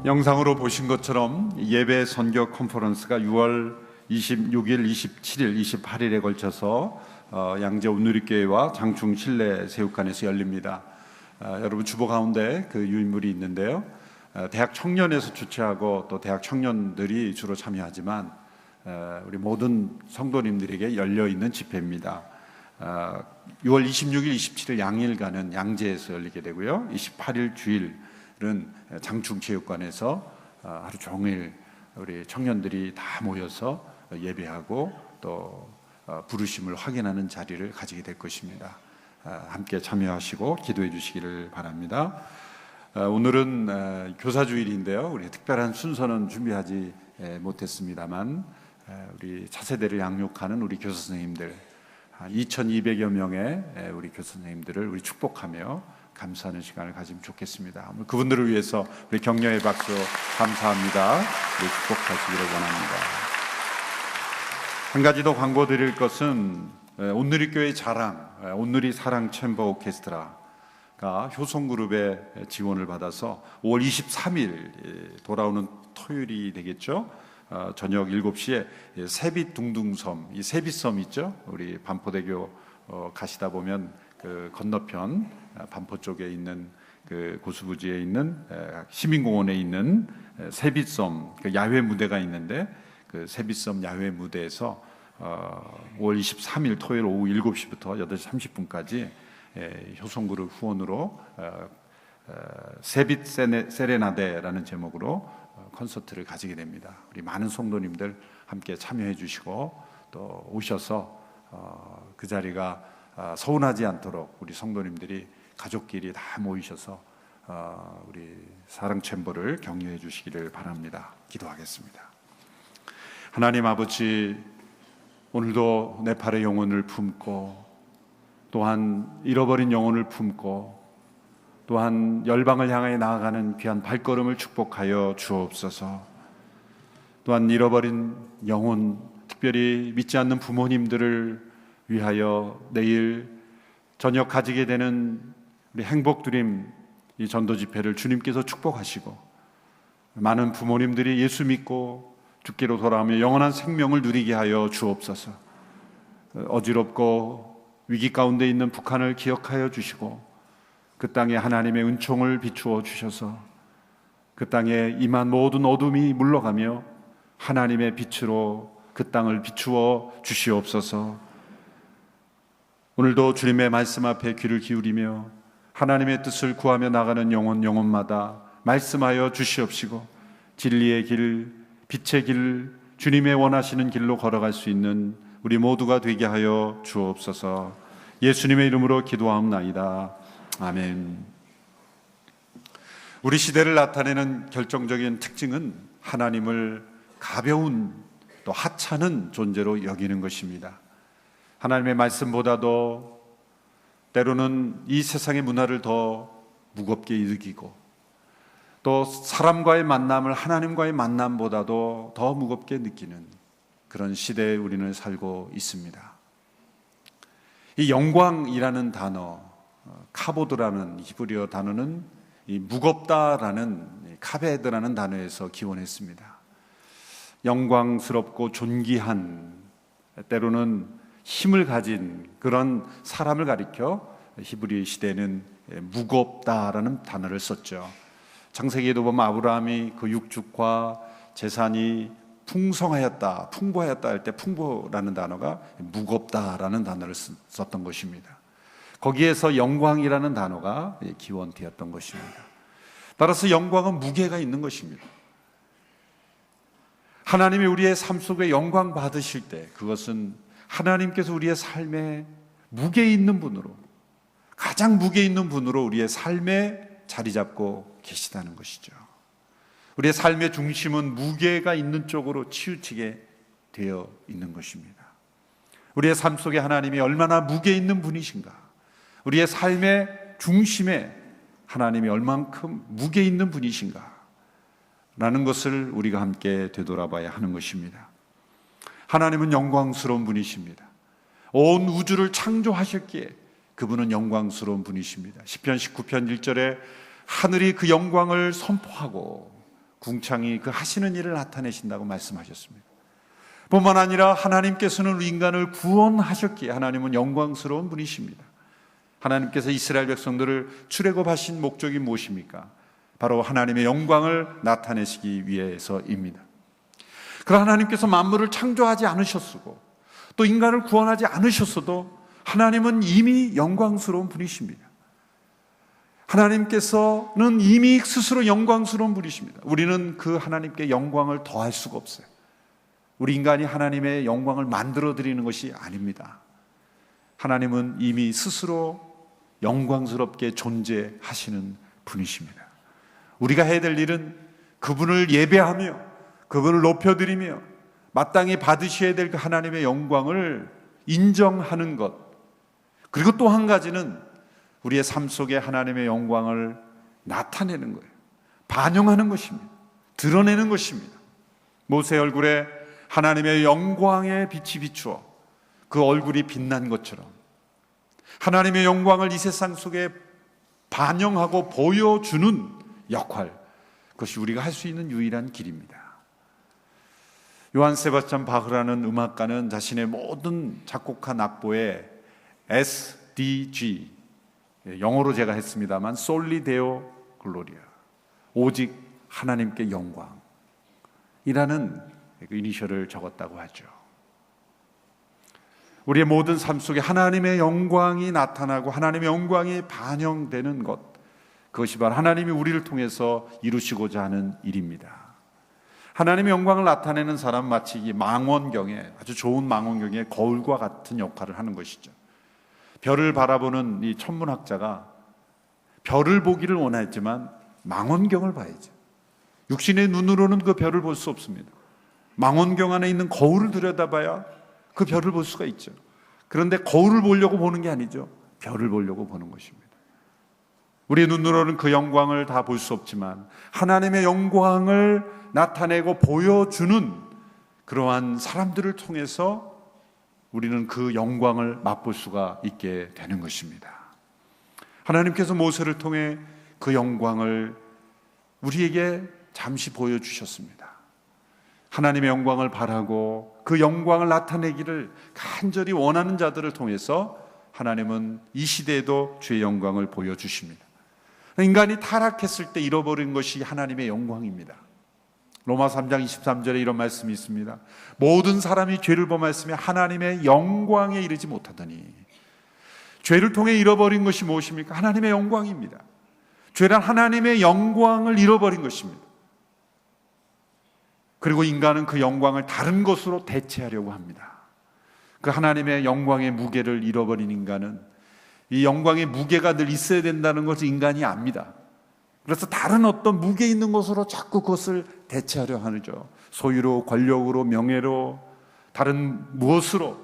영상으로 보신 것처럼 예배 선교 컨퍼런스가 6월 26일, 27일, 28일에 걸쳐서 양재 온누리교회와 장충 실내 체육관에서 열립니다. 여러분 주보 가운데 그 유인물이 있는데요. 대학 청년에서 주최하고 또 대학 청년들이 주로 참여하지만 우리 모든 성도님들에게 열려있는 집회입니다. 6월 26일, 27일 양일간은 양재에서 열리게 되고요. 28일 주일은 장충체육관에서 하루 종일 우리 청년들이 다 모여서 예배하고 또 부르심을 확인하는 자리를 가지게 될 것입니다. 함께 참여하시고 기도해 주시기를 바랍니다. 오늘은 교사주일인데요. 우리 특별한 순서는 준비하지 못했습니다만 우리 차세대를 양육하는 우리 교사 선생님들 2,200여 명의 우리 교사 선생님들을 우리 축복하며 감사하는 시간을 가지면 좋겠습니다. 그분들을 위해서 우리 격려의 박수 감사합니다. 우리 축복하시기를 원합니다. 한 가지 더 광고 드릴 것은 온누리교회 자랑, 온누리 사랑 챔버 오케스트라가 효성그룹의 지원을 받아서 5월 23일 돌아오는 토요일이 되겠죠. 저녁 7시에 세빛둥둥섬, 이 세빛섬 있죠? 우리 반포대교 가시다 보면 그 건너편 반포 쪽에 있는 그 고수부지에 있는 시민공원에 있는 세빛섬 그 야외 무대가 있는데 그 세빛섬 야외 무대에서 5월 23일 토요일 오후 7시부터 8시 30분까지 효성그룹 후원으로 세빛 세레나데라는 제목으로 콘서트를 가지게 됩니다. 우리 많은 성도님들 함께 참여해 주시고 또 오셔서 그 자리가 서운하지 않도록 우리 성도님들이 가족끼리 다 모이셔서 우리 사랑 챔버를 격려해 주시기를 바랍니다. 기도하겠습니다. 하나님 아버지, 오늘도 네팔의 영혼을 품고 또한 잃어버린 영혼을 품고 또한 열방을 향해 나아가는 귀한 발걸음을 축복하여 주옵소서. 또한 잃어버린 영혼, 특별히 믿지 않는 부모님들을 위하여 내일 저녁 가지게 되는 우리 행복드림 이 전도 집회를 주님께서 축복하시고 많은 부모님들이 예수 믿고 죽기로 돌아오며 영원한 생명을 누리게 하여 주옵소서. 어지럽고 위기 가운데 있는 북한을 기억하여 주시고 그 땅에 하나님의 은총을 비추어 주셔서 그 땅에 임한 모든 어둠이 물러가며 하나님의 빛으로 그 땅을 비추어 주시옵소서. 오늘도 주님의 말씀 앞에 귀를 기울이며 하나님의 뜻을 구하며 나가는 영혼마다 말씀하여 주시옵시고 진리의 길, 빛의 길, 주님의 원하시는 길로 걸어갈 수 있는 우리 모두가 되게 하여 주옵소서. 예수님의 이름으로 기도하옵나이다. 아멘. 우리 시대를 나타내는 결정적인 특징은 하나님을 가벼운 또 하찮은 존재로 여기는 것입니다. 하나님의 말씀보다도 때로는 이 세상의 문화를 더 무겁게 여기고 또 사람과의 만남을 하나님과의 만남보다도 더 무겁게 느끼는 그런 시대에 우리는 살고 있습니다. 이 영광이라는 단어, 카보드라는 히브리어 단어는 이 무겁다라는 카베드라는 단어에서 기원했습니다. 영광스럽고 존귀한, 때로는 힘을 가진 그런 사람을 가리켜 히브리 시대는 무겁다라는 단어를 썼죠. 창세기에도 보면 아브라함이 그 육축과 재산이 풍성하였다, 풍부하였다 할 때 풍부라는 단어가 무겁다라는 단어를 썼던 것입니다. 거기에서 영광이라는 단어가 기원되었던 것입니다. 따라서 영광은 무게가 있는 것입니다. 하나님이 우리의 삶 속에 영광 받으실 때 그것은 하나님께서 우리의 삶에 무게 있는 분으로, 가장 무게 있는 분으로 우리의 삶에 자리 잡고 계시다는 것이죠. 우리의 삶의 중심은 무게가 있는 쪽으로 치우치게 되어 있는 것입니다. 우리의 삶 속에 하나님이 얼마나 무게 있는 분이신가, 우리의 삶의 중심에 하나님이 얼만큼 무게 있는 분이신가 라는 것을 우리가 함께 되돌아봐야 하는 것입니다. 하나님은 영광스러운 분이십니다. 온 우주를 창조하셨기에 그분은 영광스러운 분이십니다. 시편 19편 1절에 하늘이 그 영광을 선포하고 궁창이 그 하시는 일을 나타내신다고 말씀하셨습니다. 뿐만 아니라 하나님께서는 우리 인간을 구원하셨기에 하나님은 영광스러운 분이십니다. 하나님께서 이스라엘 백성들을 출애굽하신 목적이 무엇입니까? 바로 하나님의 영광을 나타내시기 위해서입니다. 그러나 하나님께서 만물을 창조하지 않으셨고 또 인간을 구원하지 않으셨어도 하나님은 이미 영광스러운 분이십니다. 하나님께서는 이미 스스로 영광스러운 분이십니다. 우리는 그 하나님께 영광을 더할 수가 없어요. 우리 인간이 하나님의 영광을 만들어 드리는 것이 아닙니다. 하나님은 이미 스스로 영광스럽게 존재하시는 분이십니다. 우리가 해야 될 일은 그분을 예배하며 그분을 높여드리며 마땅히 받으셔야 될 그 하나님의 영광을 인정하는 것, 그리고 또 한 가지는 우리의 삶 속에 하나님의 영광을 나타내는 거예요. 반영하는 것입니다. 드러내는 것입니다. 모세 얼굴에 하나님의 영광의 빛이 비추어 그 얼굴이 빛난 것처럼 하나님의 영광을 이 세상 속에 반영하고 보여주는 역할, 그것이 우리가 할 수 있는 유일한 길입니다. 요한 세바스찬 바흐라는 음악가는 자신의 모든 작곡한 악보에 SDG, 영어로 제가 했습니다만 솔리 데오 글로리아, 오직 하나님께 영광이라는 그 이니셜을 적었다고 하죠. 우리의 모든 삶 속에 하나님의 영광이 나타나고 하나님의 영광이 반영되는 것, 그것이 바로 하나님이 우리를 통해서 이루시고자 하는 일입니다. 하나님의 영광을 나타내는 사람, 마치 이 망원경에, 아주 좋은 망원경에 거울과 같은 역할을 하는 것이죠. 별을 바라보는 이 천문학자가 별을 보기를 원했지만 망원경을 봐야죠. 육신의 눈으로는 그 별을 볼 수 없습니다. 망원경 안에 있는 거울을 들여다봐야 그 별을 볼 수가 있죠. 그런데 거울을 보려고 보는 게 아니죠. 별을 보려고 보는 것입니다. 우리의 눈으로는 그 영광을 다 볼 수 없지만 하나님의 영광을 나타내고 보여주는 그러한 사람들을 통해서 우리는 그 영광을 맛볼 수가 있게 되는 것입니다. 하나님께서 모세를 통해 그 영광을 우리에게 잠시 보여주셨습니다. 하나님의 영광을 바라고 그 영광을 나타내기를 간절히 원하는 자들을 통해서 하나님은 이 시대에도 주의 영광을 보여주십니다. 인간이 타락했을 때 잃어버린 것이 하나님의 영광입니다. 로마 3장 23절에 이런 말씀이 있습니다. 모든 사람이 죄를 범하였으며 하나님의 영광에 이르지 못하더니, 죄를 통해 잃어버린 것이 무엇입니까? 하나님의 영광입니다. 죄란 하나님의 영광을 잃어버린 것입니다. 그리고 인간은 그 영광을 다른 것으로 대체하려고 합니다. 그 하나님의 영광의 무게를 잃어버린 인간은 이 영광의 무게가 늘 있어야 된다는 것을 인간이 압니다. 그래서 다른 어떤 무게 있는 것으로 자꾸 그것을 대체하려 하죠. 소유로, 권력으로, 명예로, 다른 무엇으로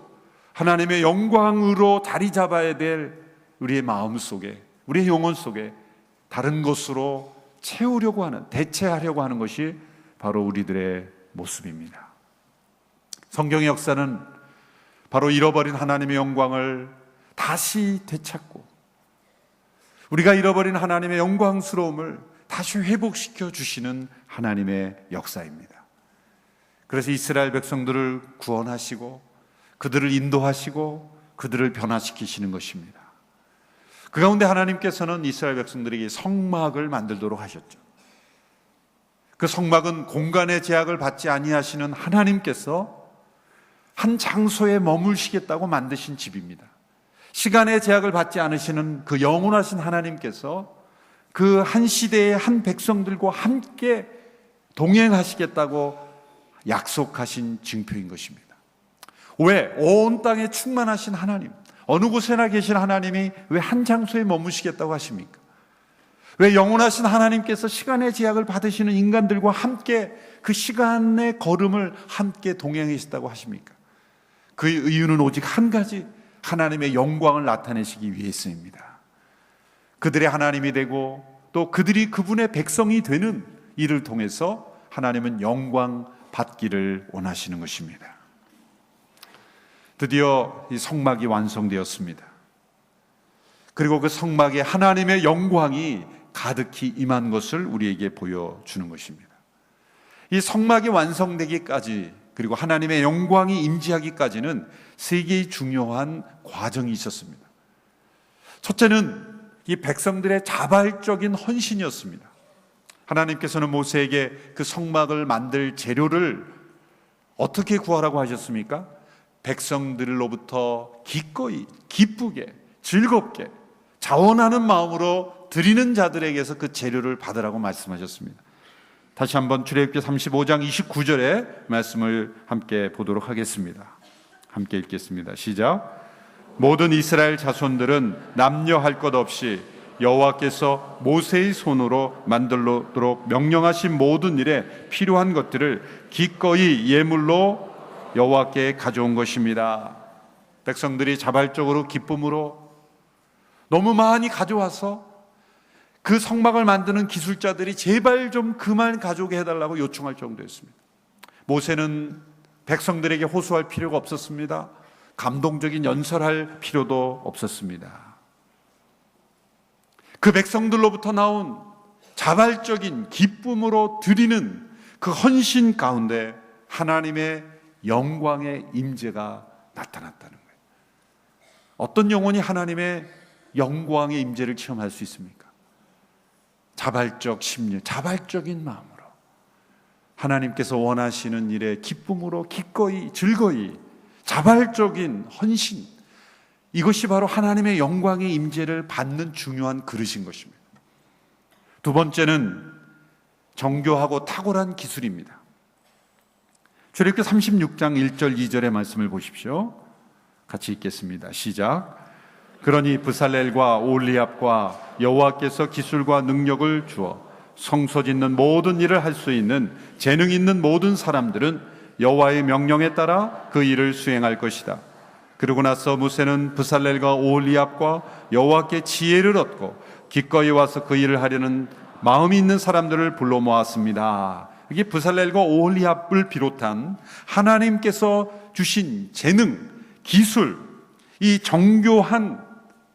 하나님의 영광으로 자리 잡아야 될 우리의 마음 속에, 우리의 영혼 속에 다른 것으로 채우려고 하는, 대체하려고 하는 것이 바로 우리들의 모습입니다. 성경의 역사는 바로 잃어버린 하나님의 영광을 다시 되찾고 우리가 잃어버린 하나님의 영광스러움을 다시 회복시켜 주시는 하나님의 역사입니다. 그래서 이스라엘 백성들을 구원하시고 그들을 인도하시고 그들을 변화시키시는 것입니다. 그 가운데 하나님께서는 이스라엘 백성들에게 성막을 만들도록 하셨죠. 그 성막은 공간의 제약을 받지 아니하시는 하나님께서 한 장소에 머물시겠다고 만드신 집입니다. 시간의 제약을 받지 않으시는 그 영원하신 하나님께서 그 한 시대의 한 백성들과 함께 동행하시겠다고 약속하신 증표인 것입니다. 왜? 온 땅에 충만하신 하나님, 어느 곳에나 계신 하나님이 왜 한 장소에 머무시겠다고 하십니까? 왜 영원하신 하나님께서 시간의 제약을 받으시는 인간들과 함께 그 시간의 걸음을 함께 동행하시다고 하십니까? 그 이유는 오직 한 가지, 하나님의 영광을 나타내시기 위해서입니다. 그들의 하나님이 되고 또 그들이 그분의 백성이 되는 일을 통해서 하나님은 영광 받기를 원하시는 것입니다. 드디어 이 성막이 완성되었습니다. 그리고 그 성막에 하나님의 영광이 가득히 임한 것을 우리에게 보여주는 것입니다. 이 성막이 완성되기까지, 그리고 하나님의 영광이 임재하기까지는 세 개의 중요한 과정이 있었습니다. 첫째는 이 백성들의 자발적인 헌신이었습니다. 하나님께서는 모세에게 그 성막을 만들 재료를 어떻게 구하라고 하셨습니까? 백성들로부터 기꺼이, 기쁘게, 즐겁게 자원하는 마음으로 드리는 자들에게서 그 재료를 받으라고 말씀하셨습니다. 다시 한번 출애굽기 35장 29절의 말씀을 함께 보도록 하겠습니다. 함께 읽겠습니다. 시작. 모든 이스라엘 자손들은 남녀할 것 없이 여호와께서 모세의 손으로 만들도록 명령하신 모든 일에 필요한 것들을 기꺼이 예물로 여호와께 가져온 것입니다. 백성들이 자발적으로 기쁨으로 너무 많이 가져와서 그 성막을 만드는 기술자들이 제발 좀 그만 가져오게 해달라고 요청할 정도였습니다. 모세는 백성들에게 호소할 필요가 없었습니다. 감동적인 연설할 필요도 없었습니다. 그 백성들로부터 나온 자발적인 기쁨으로 드리는 그 헌신 가운데 하나님의 영광의 임재가 나타났다는 거예요. 어떤 영혼이 하나님의 영광의 임재를 체험할 수 있습니까? 자발적 심리, 자발적인 마음으로 하나님께서 원하시는 일에 기쁨으로 기꺼이 즐거이 자발적인 헌신, 이것이 바로 하나님의 영광의 임재를 받는 중요한 그릇인 것입니다. 두 번째는 정교하고 탁월한 기술입니다. 출애굽기 36장 1절 2절의 말씀을 보십시오. 같이 읽겠습니다. 시작. 그러니 브살렐과 올리압과 여호와께서 기술과 능력을 주어 성소 짓는 모든 일을 할 수 있는 재능 있는 모든 사람들은 여호와의 명령에 따라 그 일을 수행할 것이다. 그러고 나서 모세는 브살렐과 올리압과 여호와께 지혜를 얻고 기꺼이 와서 그 일을 하려는 마음이 있는 사람들을 불러 모았습니다. 이게 브살렐과 올리압을 비롯한 하나님께서 주신 재능, 기술, 이 정교한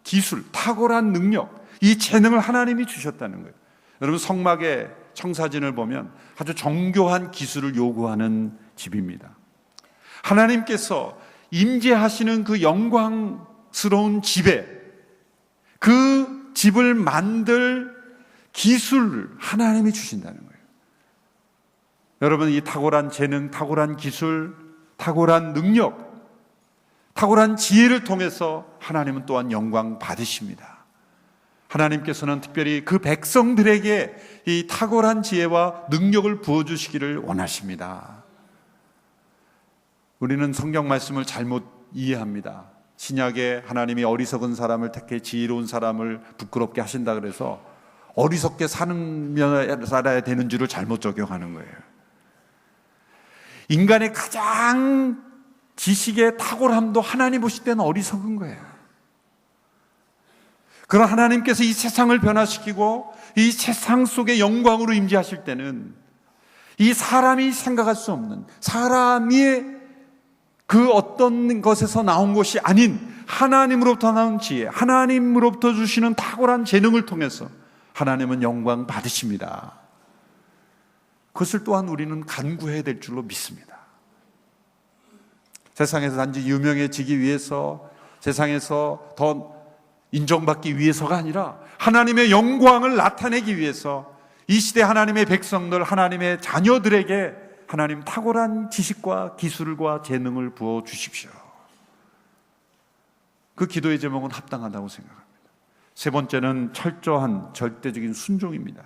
기술, 탁월한 능력, 이 재능을 하나님이 주셨다는 거예요. 여러분, 성막의 청사진을 보면 아주 정교한 기술을 요구하는 집입니다. 하나님께서 임재하시는 그 영광스러운 집에 그 집을 만들 기술을 하나님이 주신다는 거예요. 여러분, 이 탁월한 재능, 탁월한 기술, 탁월한 능력, 탁월한 지혜를 통해서 하나님은 또한 영광 받으십니다. 하나님께서는 특별히 그 백성들에게 이 탁월한 지혜와 능력을 부어주시기를 원하십니다. 우리는 성경 말씀을 잘못 이해합니다. 신약에 하나님이 어리석은 사람을 택해 지혜로운 사람을 부끄럽게 하신다 그래서 어리석게 살아야 되는 줄을 잘못 적용하는 거예요. 인간의 가장 지식의 탁월함도 하나님 보실 때는 어리석은 거예요. 그런 하나님께서 이 세상을 변화시키고 이 세상 속에 영광으로 임재하실 때는 이 사람이 생각할 수 없는, 사람이 그 어떤 것에서 나온 것이 아닌 하나님으로부터 나온 지혜, 하나님으로부터 주시는 탁월한 재능을 통해서 하나님은 영광 받으십니다. 그것을 또한 우리는 간구해야 될 줄로 믿습니다. 세상에서 단지 유명해지기 위해서, 세상에서 더 인정받기 위해서가 아니라 하나님의 영광을 나타내기 위해서 이 시대 하나님의 백성들, 하나님의 자녀들에게 하나님 탁월한 지식과 기술과 재능을 부어주십시오. 그 기도의 제목은 합당하다고 생각합니다. 세 번째는 철저한 절대적인 순종입니다.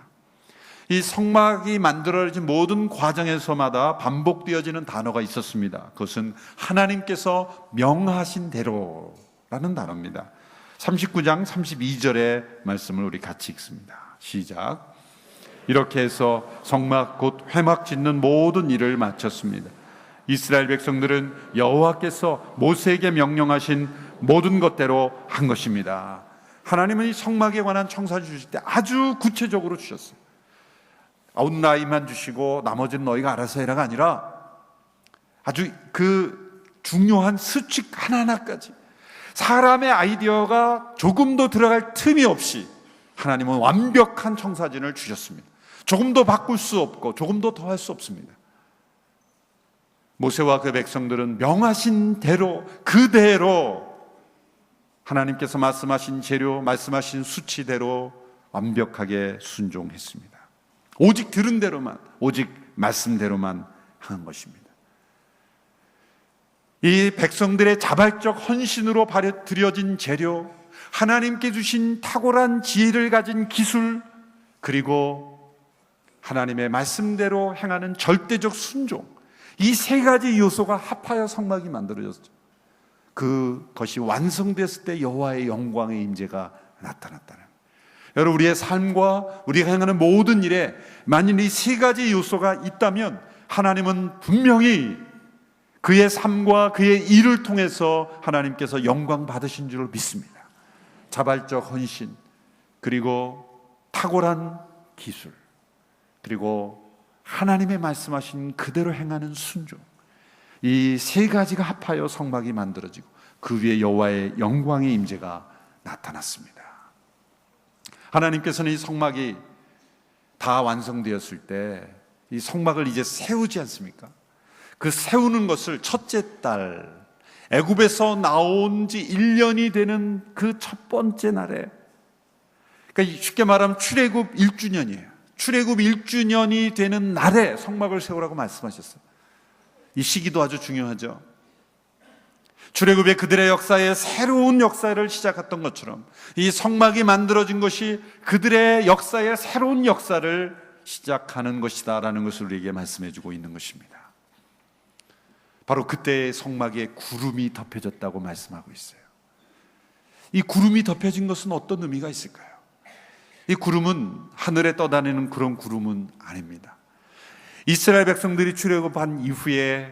이 성막이 만들어진 모든 과정에서마다 반복되어지는 단어가 있었습니다. 그것은 하나님께서 명하신 대로라는 단어입니다. 39장 32절의 말씀을 우리 같이 읽습니다. 시작. 이렇게 해서 성막 곧 회막 짓는 모든 일을 마쳤습니다. 이스라엘 백성들은 여호와께서 모세에게 명령하신 모든 것대로 한 것입니다. 하나님은 이 성막에 관한 청사를 주실 때 아주 구체적으로 주셨어요. 아웃라인만 주시고 나머지는 너희가 알아서 해라가 아니라 아주 그 중요한 수칙 하나하나까지 사람의 아이디어가 조금도 들어갈 틈이 없이 하나님은 완벽한 청사진을 주셨습니다. 조금도 바꿀 수 없고 조금도 더 할 수 없습니다. 모세와 그 백성들은 명하신 대로 그대로 하나님께서 말씀하신 재료, 말씀하신 수치대로 완벽하게 순종했습니다. 오직 들은 대로만, 오직 말씀대로만 한 것입니다. 이 백성들의 자발적 헌신으로 드려진 재료, 하나님께 주신 탁월한 지혜를 가진 기술, 그리고 하나님의 말씀대로 행하는 절대적 순종, 이 세 가지 요소가 합하여 성막이 만들어졌죠. 그것이 완성됐을 때 여호와의 영광의 임재가 나타났다는 거예요. 여러분, 우리의 삶과 우리가 행하는 모든 일에 만일 이 세 가지 요소가 있다면 하나님은 분명히 그의 삶과 그의 일을 통해서 하나님께서 영광 받으신 줄 믿습니다. 자발적 헌신, 그리고 탁월한 기술, 그리고 하나님의 말씀하신 그대로 행하는 순종, 이 세 가지가 합하여 성막이 만들어지고 그 위에 여호와의 영광의 임재가 나타났습니다. 하나님께서는 이 성막이 다 완성되었을 때 이 성막을 이제 세우지 않습니까? 그 세우는 것을 첫째 달, 애굽에서 나온 지 1년이 되는 그 첫 번째 날에, 그러니까 쉽게 말하면 출애굽 1주년이에요. 출애굽 1주년이 되는 날에 성막을 세우라고 말씀하셨어요. 이 시기도 아주 중요하죠. 출애굽의 그들의 역사에 새로운 역사를 시작했던 것처럼 이 성막이 만들어진 것이 그들의 역사에 새로운 역사를 시작하는 것이다라는 것을 우리에게 말씀해주고 있는 것입니다. 바로 그때의 성막에 구름이 덮여졌다고 말씀하고 있어요. 이 구름이 덮여진 것은 어떤 의미가 있을까요? 이 구름은 하늘에 떠다니는 그런 구름은 아닙니다. 이스라엘 백성들이 출애굽한 이후에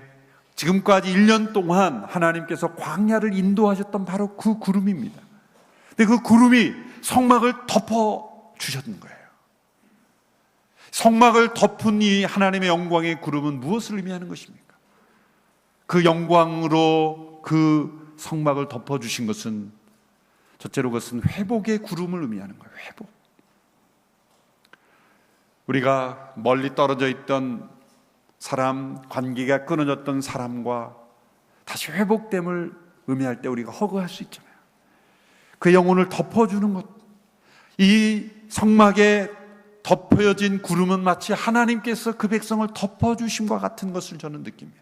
지금까지 1년 동안 하나님께서 광야를 인도하셨던 바로 그 구름입니다. 근데 그 구름이 성막을 덮어주셨는 거예요. 성막을 덮은 이 하나님의 영광의 구름은 무엇을 의미하는 것입니까? 그 영광으로 그 성막을 덮어주신 것은 첫째로 그것은 회복의 구름을 의미하는 거예요. 회복. 우리가 멀리 떨어져 있던 사람, 관계가 끊어졌던 사람과 다시 회복됨을 의미할 때 우리가 허그할 수 있잖아요. 그 영혼을 덮어주는 것, 이 성막에 덮여진 구름은 마치 하나님께서 그 백성을 덮어주심과 같은 것을 저는 느낍니다.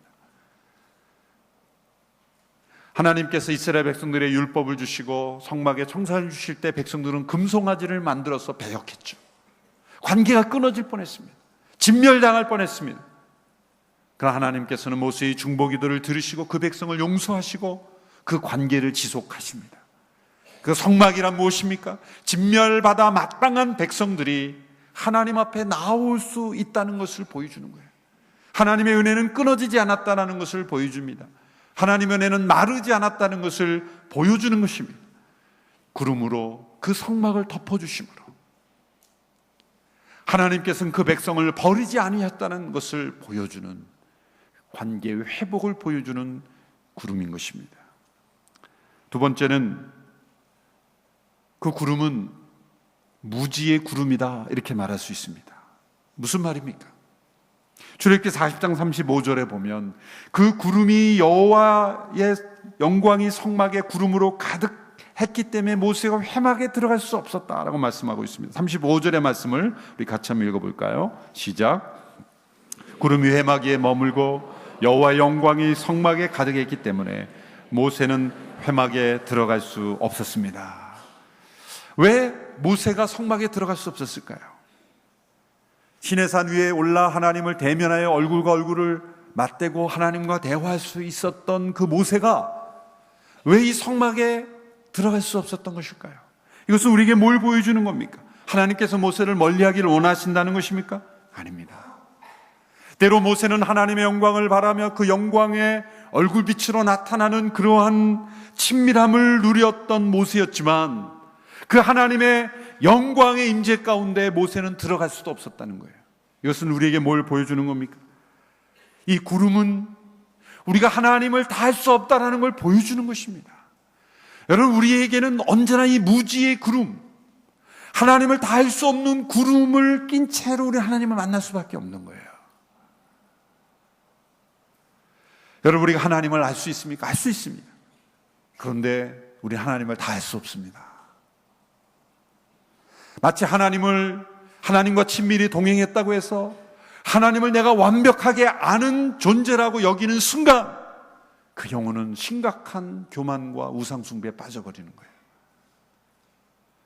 하나님께서 이스라엘 백성들의 율법을 주시고 성막에 청사를 주실 때 백성들은 금송아지를 만들어서 배역했죠. 관계가 끊어질 뻔했습니다. 진멸당할 뻔했습니다. 그러나 하나님께서는 모세의 중보기도를 들으시고 그 백성을 용서하시고 그 관계를 지속하십니다. 그 성막이란 무엇입니까? 진멸받아 마땅한 백성들이 하나님 앞에 나올 수 있다는 것을 보여주는 거예요. 하나님의 은혜는 끊어지지 않았다는 것을 보여줍니다. 하나님의 은혜는 마르지 않았다는 것을 보여주는 것입니다. 구름으로 그 성막을 덮어주심으로 하나님께서는 그 백성을 버리지 아니하셨다는 것을 보여주는, 관계의 회복을 보여주는 구름인 것입니다. 두 번째는 그 구름은 무지의 구름이다, 이렇게 말할 수 있습니다. 무슨 말입니까? 출애굽기 40장 35절에 보면 그 구름이 여호와의 영광이 성막의 구름으로 가득했기 때문에 모세가 회막에 들어갈 수 없었다라고 말씀하고 있습니다. 35절의 말씀을 우리 같이 한번 읽어볼까요? 시작. 구름이 회막 위에 머물고 여호와의 영광이 성막에 가득했기 때문에 모세는 회막에 들어갈 수 없었습니다. 왜 모세가 성막에 들어갈 수 없었을까요? 시내산 위에 올라 하나님을 대면하여 얼굴과 얼굴을 맞대고 하나님과 대화할 수 있었던 그 모세가 왜 이 성막에 들어갈 수 없었던 것일까요? 이것은 우리에게 뭘 보여주는 겁니까? 하나님께서 모세를 멀리하기를 원하신다는 것입니까? 아닙니다. 때로 모세는 하나님의 영광을 바라며 그 영광의 얼굴빛으로 나타나는 그러한 친밀함을 누렸던 모세였지만 그 하나님의 영광의 임재 가운데 모세는 들어갈 수도 없었다는 거예요. 이것은 우리에게 뭘 보여주는 겁니까? 이 구름은 우리가 하나님을 다 할 수 없다는 걸 보여주는 것입니다. 여러분, 우리에게는 언제나 이 무지의 구름, 하나님을 다 할 수 없는 구름을 낀 채로 우리 하나님을 만날 수밖에 없는 거예요. 여러분, 우리가 하나님을 알 수 있습니까? 알 수 있습니다. 그런데 우리 하나님을 다 알 수 없습니다. 마치 하나님과 친밀히 동행했다고 해서 하나님을 내가 완벽하게 아는 존재라고 여기는 순간 그 영혼은 심각한 교만과 우상숭배에 빠져버리는 거예요.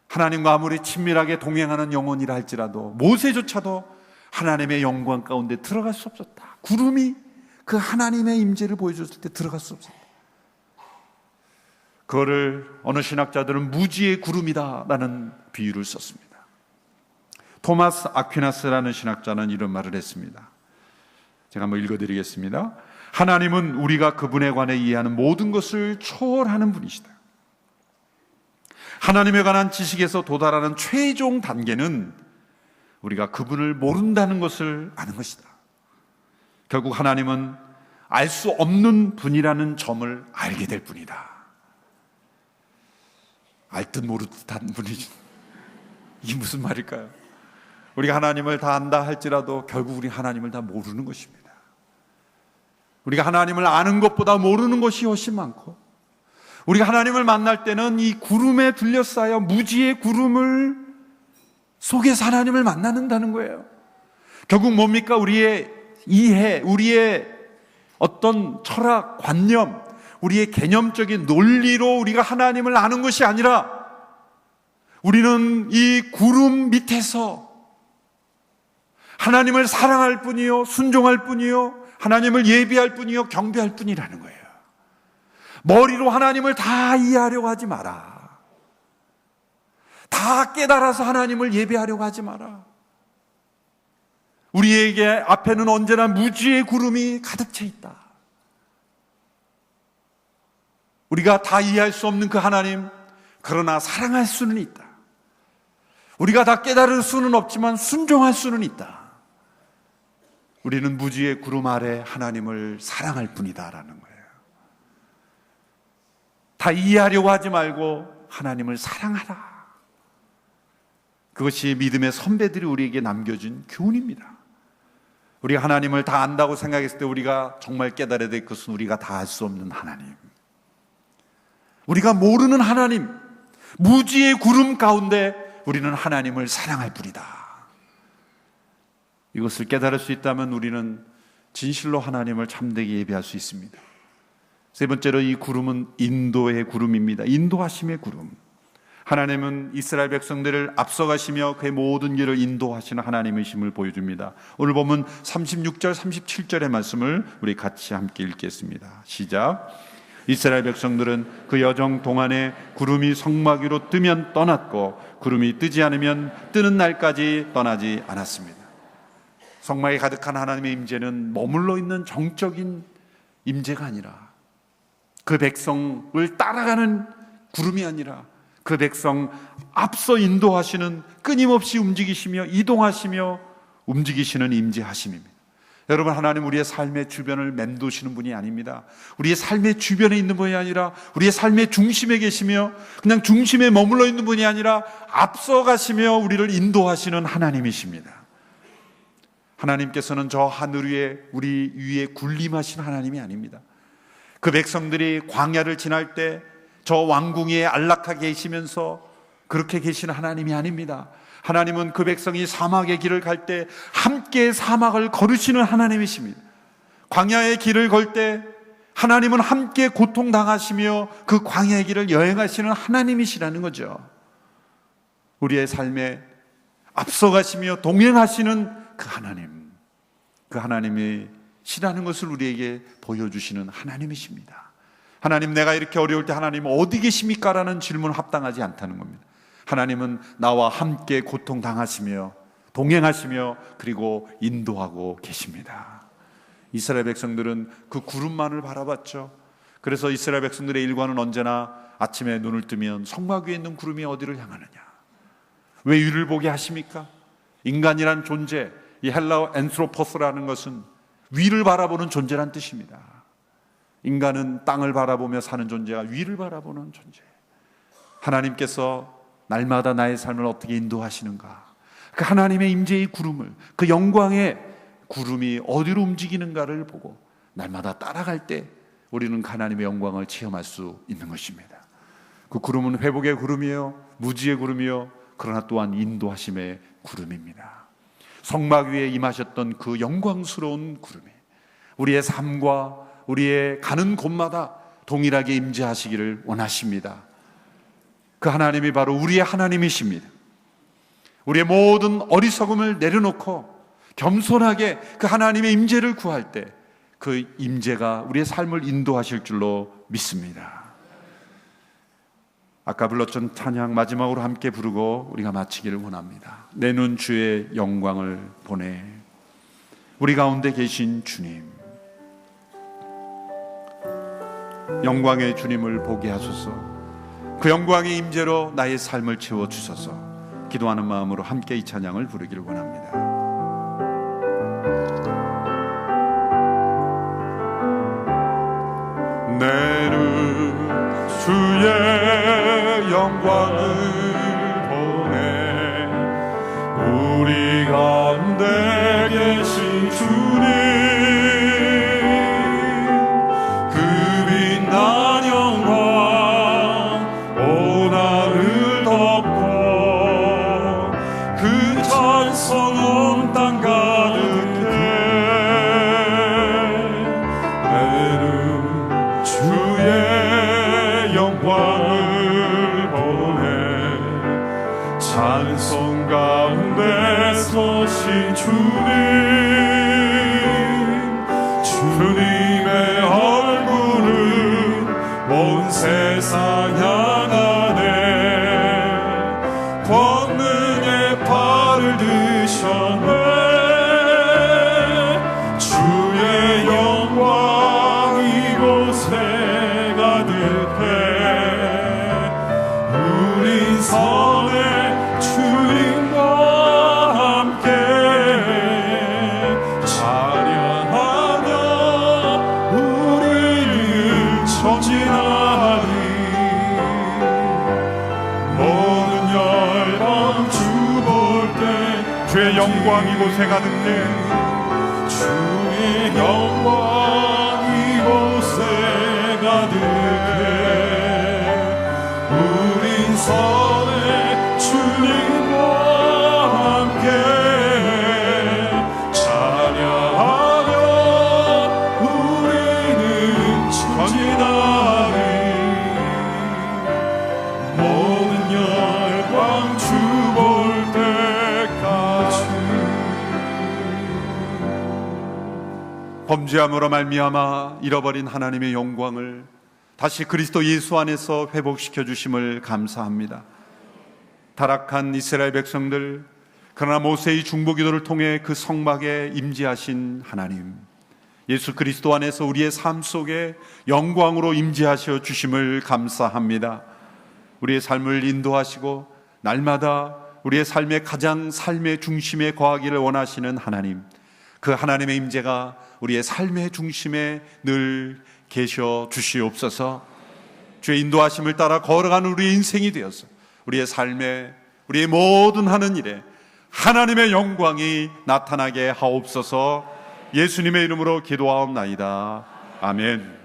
하나님과 아무리 친밀하게 동행하는 영혼이라 할지라도 모세조차도 하나님의 영광 가운데 들어갈 수 없었다. 구름이 그 하나님의 임재를 보여줬을 때 들어갈 수 없었다. 그거를 어느 신학자들은 무지의 구름이다라는 비유를 썼습니다. 토마스 아퀴나스라는 신학자는 이런 말을 했습니다. 제가 한번 읽어드리겠습니다. 하나님은 우리가 그분에 관해 이해하는 모든 것을 초월하는 분이시다. 하나님에 관한 지식에서 도달하는 최종 단계는 우리가 그분을 모른다는 것을 아는 것이다. 결국 하나님은 알 수 없는 분이라는 점을 알게 될 뿐이다. 알 듯 모르 듯한 분이지. 이게 무슨 말일까요? 우리가 하나님을 다 안다 할지라도 결국 우리 하나님을 다 모르는 것입니다. 우리가 하나님을 아는 것보다 모르는 것이 훨씬 많고, 우리가 하나님을 만날 때는 이 구름에 둘러싸여 무지의 구름을 속에서 하나님을 만나는다는 거예요. 결국 뭡니까? 우리의 이해, 우리의 어떤 철학, 관념, 우리의 개념적인 논리로 우리가 하나님을 아는 것이 아니라 우리는 이 구름 밑에서 하나님을 사랑할 뿐이요, 순종할 뿐이요, 하나님을 예비할 뿐이요, 경배할 뿐이라는 거예요. 머리로 하나님을 다 이해하려고 하지 마라. 다 깨달아서 하나님을 예배하려고 하지 마라. 우리에게 앞에는 언제나 무지의 구름이 가득 차 있다. 우리가 다 이해할 수 없는 그 하나님, 그러나 사랑할 수는 있다. 우리가 다 깨달을 수는 없지만 순종할 수는 있다. 우리는 무지의 구름 아래 하나님을 사랑할 뿐이다라는 거예요. 다 이해하려고 하지 말고 하나님을 사랑하라. 그것이 믿음의 선배들이 우리에게 남겨준 교훈입니다. 우리가 하나님을 다 안다고 생각했을 때 우리가 정말 깨달아야 될 것은 우리가 다 알 수 없는 하나님, 우리가 모르는 하나님, 무지의 구름 가운데 우리는 하나님을 사랑할 뿐이다. 이것을 깨달을 수 있다면 우리는 진실로 하나님을 참되게 예배할 수 있습니다. 세 번째로, 이 구름은 인도의 구름입니다. 인도하심의 구름. 하나님은 이스라엘 백성들을 앞서가시며 그의 모든 길을 인도하시는 하나님이심을 보여줍니다. 오늘 보면 36절, 37절의 말씀을 우리 같이 함께 읽겠습니다. 시작. 이스라엘 백성들은 그 여정 동안에 구름이 성막 위로 뜨면 떠났고 구름이 뜨지 않으면 뜨는 날까지 떠나지 않았습니다. 성막에 가득한 하나님의 임재는 머물러 있는 정적인 임재가 아니라, 그 백성을 따라가는 구름이 아니라 그 백성 앞서 인도하시는, 끊임없이 움직이시며 이동하시며 움직이시는 임재하심입니다. 여러분, 하나님 우리의 삶의 주변을 맴도시는 분이 아닙니다. 우리의 삶의 주변에 있는 분이 아니라 우리의 삶의 중심에 계시며 그냥 중심에 머물러 있는 분이 아니라 앞서가시며 우리를 인도하시는 하나님이십니다. 하나님께서는 저 하늘 위에 우리 위에 군림하신 하나님이 아닙니다. 그 백성들이 광야를 지날 때 저 왕궁에 안락하게 계시면서 그렇게 계시는 하나님이 아닙니다. 하나님은 그 백성이 사막의 길을 갈 때 함께 사막을 걸으시는 하나님이십니다. 광야의 길을 걸 때 하나님은 함께 고통당하시며 그 광야의 길을 여행하시는 하나님이시라는 거죠. 우리의 삶에 앞서가시며 동행하시는 그 하나님, 그 하나님이 시라는 것을 우리에게 보여주시는 하나님이십니다. 하나님, 내가 이렇게 어려울 때 하나님 어디 계십니까? 라는 질문은 합당하지 않다는 겁니다. 하나님은 나와 함께 고통당하시며 동행하시며 그리고 인도하고 계십니다. 이스라엘 백성들은 그 구름만을 바라봤죠. 그래서 이스라엘 백성들의 일과는 언제나 아침에 눈을 뜨면 성막 위에 있는 구름이 어디를 향하느냐, 왜 위를 보게 하십니까? 인간이란 존재, 이 헬라어 엔트로포스라는 것은 위를 바라보는 존재란 뜻입니다. 인간은 땅을 바라보며 사는 존재가 위를 바라보는 존재. 하나님께서 날마다 나의 삶을 어떻게 인도하시는가, 그 하나님의 임재의 구름을, 그 영광의 구름이 어디로 움직이는가를 보고 날마다 따라갈 때 우리는 하나님의 영광을 체험할 수 있는 것입니다. 그 구름은 회복의 구름이요, 무지의 구름이요, 그러나 또한 인도하심의 구름입니다. 성막 위에 임하셨던 그 영광스러운 구름이 우리의 삶과 우리의 가는 곳마다 동일하게 임재하시기를 원하십니다. 그 하나님이 바로 우리의 하나님이십니다. 우리의 모든 어리석음을 내려놓고 겸손하게 그 하나님의 임재를 구할 때 그 임재가 우리의 삶을 인도하실 줄로 믿습니다. 아까 불렀던 찬양 마지막으로 함께 부르고 우리가 마치기를 원합니다. 내 눈 주의 영광을 보내. 우리 가운데 계신 주님, 영광의 주님을 보게 하소서. 그 영광의 임재로 나의 삶을 채워주소서. 기도하는 마음으로 함께 이 찬양을 부르기를 원합니다. 내 눈 주의 영광을 보내. 우리 가운데 계신 주님, 그 빛난 영광 온 하늘 덮고 그 찬송 온 땅 가득해. 내 눈 주의 영광을 보내. 찬송 가운데 서신 주님의 얼굴은 온 세상 향하네. 권능의 팔을 드셨네. 주의 영광 이곳에 가득해. 우린 선의 주님과 함께 찬양하며 우리는 전진하리. 모든 열방 주 볼 때 주의 영광 이곳에 가득해. 주의 영광 이곳에 가득해. 우린 선의 주님과 함께 찬양하며 우리는 전진하리. 모든 열방 주 볼 때까지. 범죄함으로 말미암아 잃어버린 하나님의 영광을 다시 그리스도 예수 안에서 회복시켜 주심을 감사합니다. 타락한 이스라엘 백성들, 그러나 모세의 중보기도를 통해 그 성막에 임재하신 하나님, 예수 그리스도 안에서 우리의 삶 속에 영광으로 임재하셔 주심을 감사합니다. 우리의 삶을 인도하시고 날마다 우리의 삶의 가장 삶의 중심에 거하기를 원하시는 하나님, 그 하나님의 임재가 우리의 삶의 중심에 늘 계셔 주시옵소서. 주의 인도하심을 따라 걸어가는 우리의 인생이 되어서 우리의 삶에, 우리의 모든 하는 일에 하나님의 영광이 나타나게 하옵소서. 예수님의 이름으로 기도하옵나이다. 아멘.